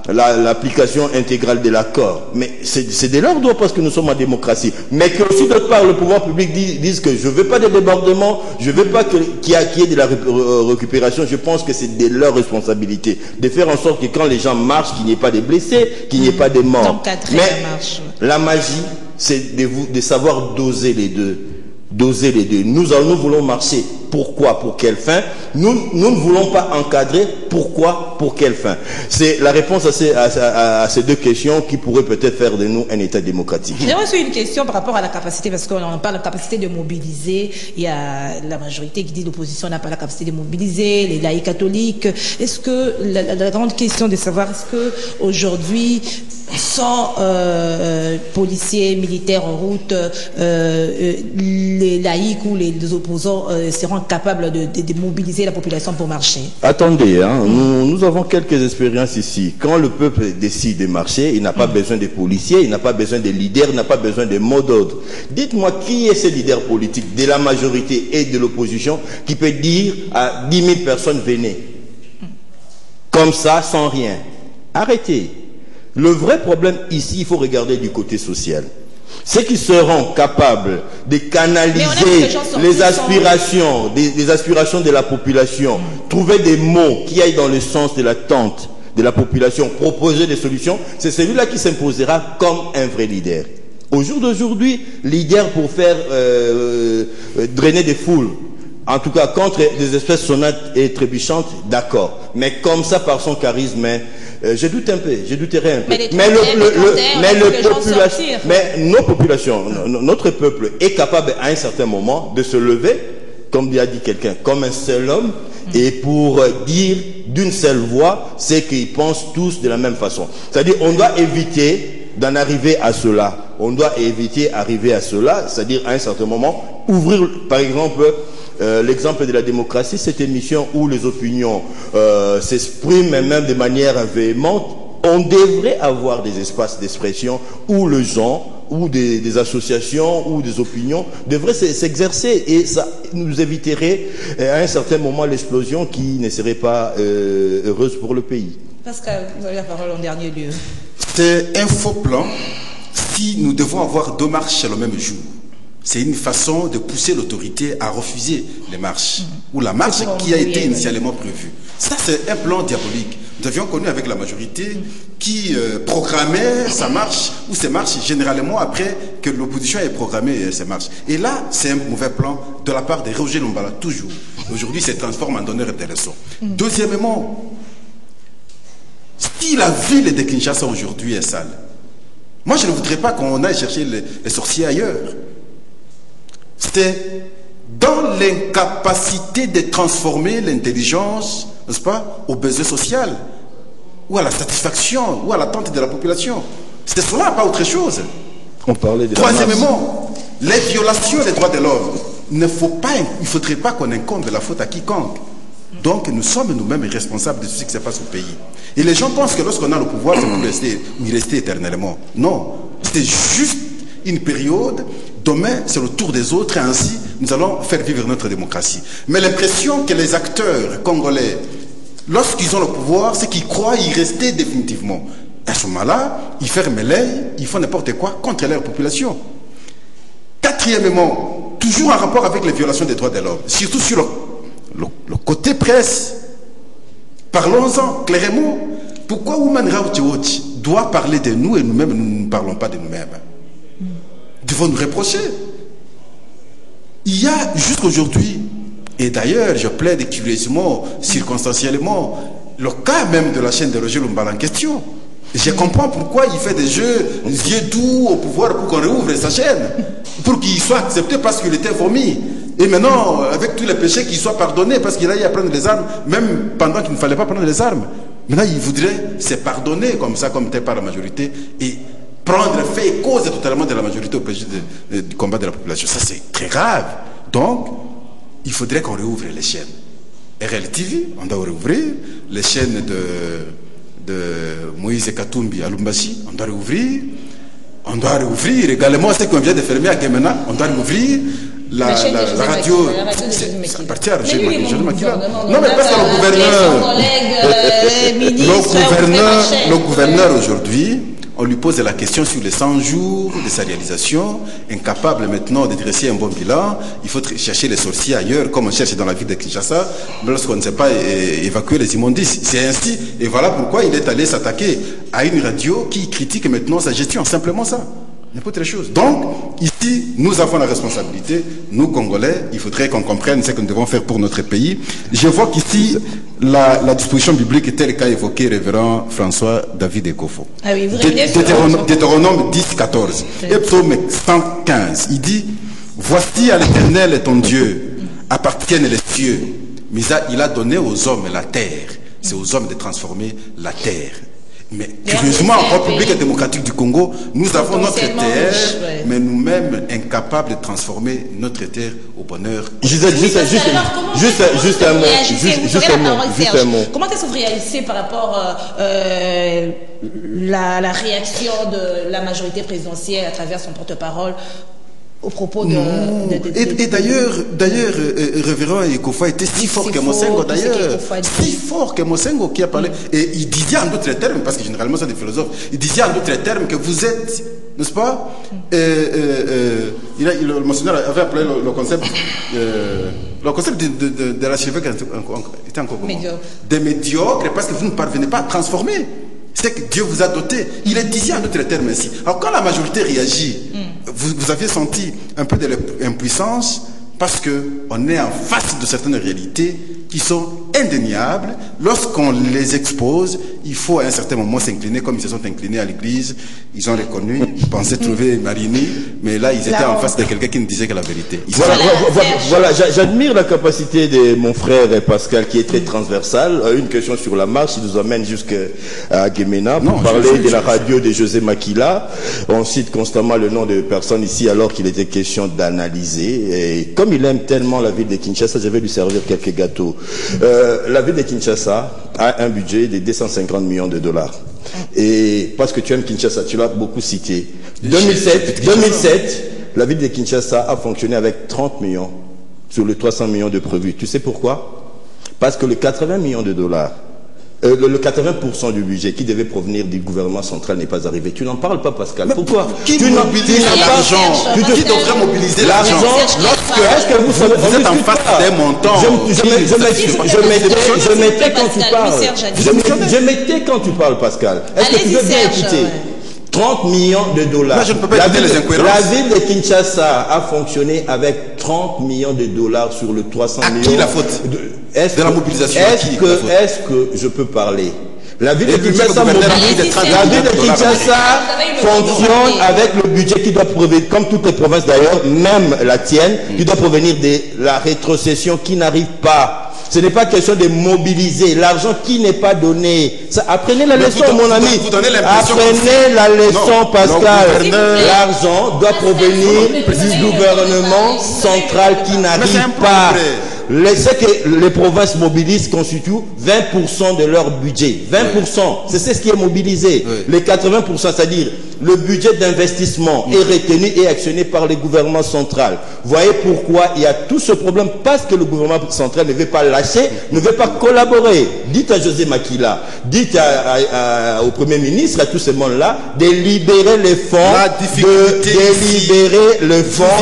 l'application intégrale de l'accord. Mais c'est de leur droit parce que nous sommes en démocratie. Mais que aussi d'autre part, le pouvoir public dise que je ne veux pas de débordement, je ne veux pas qu'il y ait de la récupération. Je pense que c'est de leur responsabilité de faire en sorte que quand les gens marchent, qu'il n'y ait pas de blessés, qu'il n'y ait pas de morts. Mais la magie, c'est de savoir doser les deux. Doser les deux. Nous voulons marcher. Pourquoi? Pour quelle fin? Nous ne voulons pas encadrer. Pourquoi? Pour quelle fin? C'est la réponse à ces deux questions qui pourraient peut-être faire de nous un État démocratique. J'ai reçu une question par rapport à la capacité, parce qu'on parle de capacité de mobiliser. Il y a la majorité qui dit que l'opposition n'a pas la capacité de mobiliser, les laïcs catholiques. Est-ce que la grande question de savoir, est-ce que aujourd'hui, sans policiers, militaires en route, les laïcs ou les opposants seront capables de mobiliser la population pour marcher? Attendez, nous avons quelques expériences ici. Quand le peuple décide de marcher, il n'a pas besoin de policiers, il n'a pas besoin de leaders, il n'a pas besoin de mots d'ordre. Dites-moi qui est ce leader politique de la majorité et de l'opposition qui peut dire à 10 000 personnes venez comme ça, sans rien? Arrêtez. Le vrai problème ici, il faut regarder du côté social. Ceux qui seront capables de canaliser les aspirations, des aspirations de la population, trouver des mots qui aillent dans le sens de l'attente de la population, proposer des solutions, c'est celui-là qui s'imposera comme un vrai leader. Au jour d'aujourd'hui, leader pour faire drainer des foules, en tout cas contre des espèces sonnantes et trébuchantes, d'accord. Mais comme ça, par son charisme, je doute un peu, je douterai un peu. Mais nos populations, notre peuple est capable à un certain moment de se lever, comme a dit quelqu'un, comme un seul homme, et pour dire d'une seule voix ce qu'ils pensent tous de la même façon. C'est-à-dire, on doit éviter d'en arriver à cela. On doit éviter d'arriver à cela, c'est-à-dire à un certain moment, ouvrir, par exemple, l'exemple de la démocratie, cette émission où les opinions s'expriment même de manière véhémente. On devrait avoir des espaces d'expression où les gens, ou des associations, ou des opinions devraient s'exercer, et ça nous éviterait à un certain moment l'explosion qui ne serait pas heureuse pour le pays. Pascal, vous avez la parole en dernier lieu. C'est un faux plan si nous devons avoir deux marches le même jour. C'est une façon de pousser l'autorité à refuser les marches, ou la marche qui a été initialement prévue. Ça, c'est un plan diabolique. Nous avions connu avec la majorité qui programmait sa marche, ou ses marches, généralement après que l'opposition ait programmé ses marches. Et là, c'est un mauvais plan de la part de Roger Lombala, toujours. Aujourd'hui, il se transforme en donneur de leçons. Deuxièmement, si la ville de Kinshasa aujourd'hui est sale, moi je ne voudrais pas qu'on aille chercher les sorciers ailleurs. C'est dans l'incapacité de transformer l'intelligence, n'est-ce pas, au besoin social, ou à la satisfaction, ou à l'attente de la population. C'est cela, pas autre chose. On parlait de Troisièmement, les violations des droits de l'homme. Il ne faudrait pas qu'on incombe la faute à quiconque. Donc nous sommes nous-mêmes responsables de ce qui se passe au pays. Et les gens pensent que lorsqu'on a le pouvoir, c'est pour y rester éternellement. Non, c'est juste une période. Demain, c'est le tour des autres, et ainsi, nous allons faire vivre notre démocratie. Mais l'impression que les acteurs congolais, lorsqu'ils ont le pouvoir, c'est qu'ils croient y rester définitivement. À ce moment-là, ils ferment l'œil, ils font n'importe quoi contre leur population. Quatrièmement, toujours en rapport avec les violations des droits de l'homme, surtout sur le côté presse, parlons-en clairement. Pourquoi Ouman Raoutiouchi doit parler de nous et nous-mêmes, nous ne parlons pas de nous-mêmes. Ils vont nous reprocher. Il y a jusqu'aujourd'hui, et d'ailleurs, je plaide curieusement, circonstanciellement, le cas même de la chaîne de Roger Lumbala en question. Je comprends pourquoi il fait des jeux yeux doux au pouvoir pour qu'on réouvre sa chaîne, pour qu'il soit accepté parce qu'il était vomi. Et maintenant, avec tous les péchés, qu'il soit pardonné parce qu'il a eu à prendre les armes, même pendant qu'il ne fallait pas prendre les armes. Maintenant, il voudrait se pardonner comme ça, comme tel par la majorité, et prendre fait et cause totalement de la majorité au péché du combat de la population. Ça, c'est très grave. Donc, il faudrait qu'on réouvre les chaînes. RL TV, on doit réouvrir. Les chaînes de Moïse Katumbi à Lumbashi, on doit réouvrir. On doit réouvrir également ce qu'on vient de fermer à Gemena, on doit réouvrir. La radio, ça appartient à Roger Makila. Non, mais parce que le gouverneur aujourd'hui, on lui pose la question sur les 100 jours de sa réalisation, incapable maintenant de dresser un bon bilan. Il faut chercher les sorciers ailleurs, comme on cherche dans la ville de Kinshasa, lorsqu'on ne sait pas évacuer les immondices. C'est ainsi, et voilà pourquoi il est allé s'attaquer à une radio qui critique maintenant sa gestion, simplement ça. Il n'y a pas autre chose. Donc, ici, nous avons la responsabilité, nous Congolais, il faudrait qu'on comprenne ce que nous devons faire pour notre pays. Je vois qu'ici, la disposition biblique est telle qu'a évoqué révérend François David Ekofo. Ah oui, vous revenez sur Deutéronome 10, 14. Et psaume 115, il dit, voici à l'Éternel ton Dieu, appartiennent les cieux, mais il a donné aux hommes la terre. C'est aux hommes de transformer la terre. Mais curieusement, en République démocratique du Congo, nous avons notre terre, mais nous-mêmes incapables de transformer notre terre au bonheur. Juste un mot. Comment est-ce que vous réalisez par rapport à la réaction de la majorité présidentielle à travers son porte-parole au propos de... Et d'ailleurs, révérend Ekofa était si fort que Mosengo, d'ailleurs. Si fort que Mosengo qui a parlé. Et il disait en d'autres termes, parce que généralement c'est des philosophes, il disait en d'autres termes que vous êtes, n'est-ce pas, le monseigneur avait appelé le concept de l'archevêque était encore comment? Des médiocres, parce que vous ne parvenez pas à transformer. C'est que Dieu vous a doté. Il est disait en d'autres termes ainsi. Alors quand la majorité réagit, vous aviez senti un peu de l'impuissance parce qu'on est en face de certaines réalités qui sont indéniables. Lorsqu'on les expose, il faut à un certain moment s'incliner, comme ils se sont inclinés à l'église. Ils ont reconnu, ils pensaient trouver Marini, mais là ils étaient en face de quelqu'un qui ne disait que la vérité. Voilà, j'admire la capacité de mon frère Pascal qui est très transversale. Une question sur la marche, il nous amène jusqu'à Gemena pour parler de la radio de José Makila. On cite constamment le nom de personnes ici alors qu'il était question d'analyser. Et comme il aime tellement la ville de Kinshasa, je vais lui servir quelques gâteaux. La ville de Kinshasa a un budget de 250 millions de dollars. Et parce que tu aimes Kinshasa, tu l'as beaucoup cité. 2007, la ville de Kinshasa a fonctionné avec 30 millions sur les 300 millions de prévus. Tu sais pourquoi? Parce que le 80 millions de dollars, le 80% du budget qui devait provenir du gouvernement central n'est pas arrivé. Tu n'en parles pas, Pascal. Pourquoi? Qui mobilise l'argent? Qui devrait mobiliser l'argent? Est-ce que vous êtes en face des montants? Je mettais quand tu parles. Je mettais quand tu parles, Pascal. Est-ce que tu veux bien écouter? 30 millions de dollars. Là, je ne peux pas écouter les incohérences. La ville de Kinshasa a fonctionné avec 30 millions de dollars sur le 300 millions. À qui la faute de la mobilisation? Est-ce que je peux parler? La ville de Kinshasa fonctionne avec le budget qui doit provenir, comme toutes les provinces d'ailleurs, même la tienne, qui doit provenir de la rétrocession qui n'arrive pas. Ce n'est pas question de mobiliser l'argent qui n'est pas donné. Apprenez la leçon, mon ami. Apprenez la leçon, Pascal. L'argent doit provenir du gouvernement central qui n'arrive pas. Ce que les provinces mobilisent constitue 20% de leur budget. 20%, c'est ce qui est mobilisé. Les 80%, c'est-à-dire le budget d'investissement est retenu et actionné par le gouvernement central. Voyez pourquoi il y a tout ce problème, parce que le gouvernement central ne veut pas lâcher, ne veut pas collaborer. Dites à José Makila, dites au Premier ministre, à tous ces monde-là, de libérer les fonds,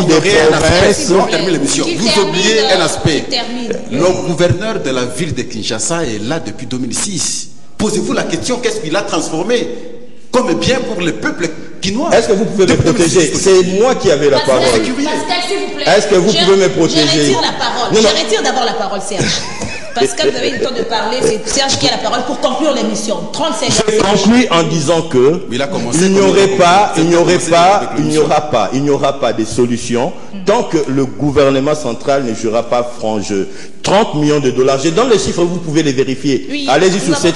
des provinces. Vous oubliez un aspect. Le gouverneur de la ville de Kinshasa est là depuis 2006. Posez-vous la question, qu'est-ce qu'il a transformé? comme bien pour le peuple quinois. Est-ce que vous pouvez me protéger? C'est moi qui avais la parole. Pascal, s'il vous plaît. Est-ce que vous pouvez me protéger? Je retire la parole. Je retire d'abord la parole, Serge. Pascal, vous avez le temps de parler. C'est Serge qui a la parole pour conclure l'émission. 30 secondes. Je conclue en disant que il n'y aura pas de solution tant que le gouvernement central ne jouera pas franc jeu. 30 millions de dollars. Je donne les chiffres, vous pouvez les vérifier. Oui, allez-y sur 7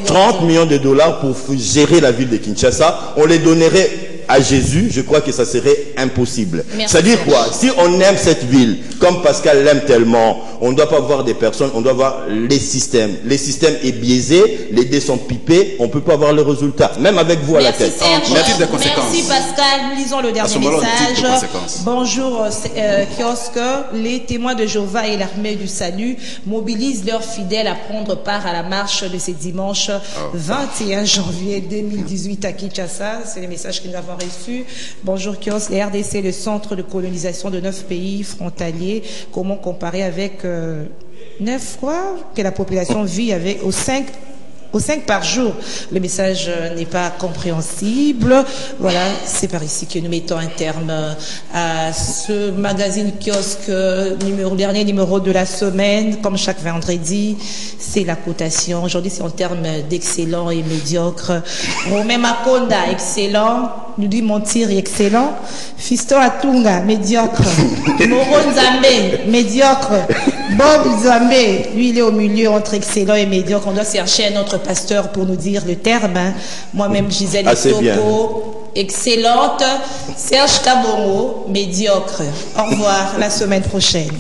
30 millions de dollars pour gérer la ville de Kinshasa. On les donnerait à Jésus, je crois que ça serait impossible. C'est-à-dire quoi? Si on aime cette ville, comme Pascal l'aime tellement, on ne doit pas voir des personnes, on doit voir les systèmes. Les systèmes est biaisé, les dés sont pipés, on ne peut pas avoir le résultat, même avec vous à la tête. Merci Pascal, nous lisons le dernier message. Bonjour kiosque, les témoins de Jéhovah et l'armée du salut mobilisent leurs fidèles à prendre part à la marche de ce dimanche 21 janvier 2018 à Kinshasa. C'est les messages que nous avons reçus. Bonjour kiosque, les RDC, le centre de colonisation de 9 pays frontaliers. Comment comparer avec 9 fois que la population vit avec aux 5 par jour? Le message n'est pas compréhensible. Voilà, c'est par ici que nous mettons un terme à ce magazine kiosque dernier numéro de la semaine. Comme chaque vendredi, c'est la cotation. Aujourd'hui, c'est en termes d'excellent et médiocre. Romain Makonda, excellent. Nous dit Montir, excellent. Fiston Atunga, médiocre. Moro Nzambe, médiocre. Bob Nzambe, lui, il est au milieu entre excellent et médiocre. On doit chercher un autre pasteur pour nous dire le terme. Moi-même, Gisèle Topo, excellente. Serge Kabongo, médiocre. Au revoir, la semaine prochaine.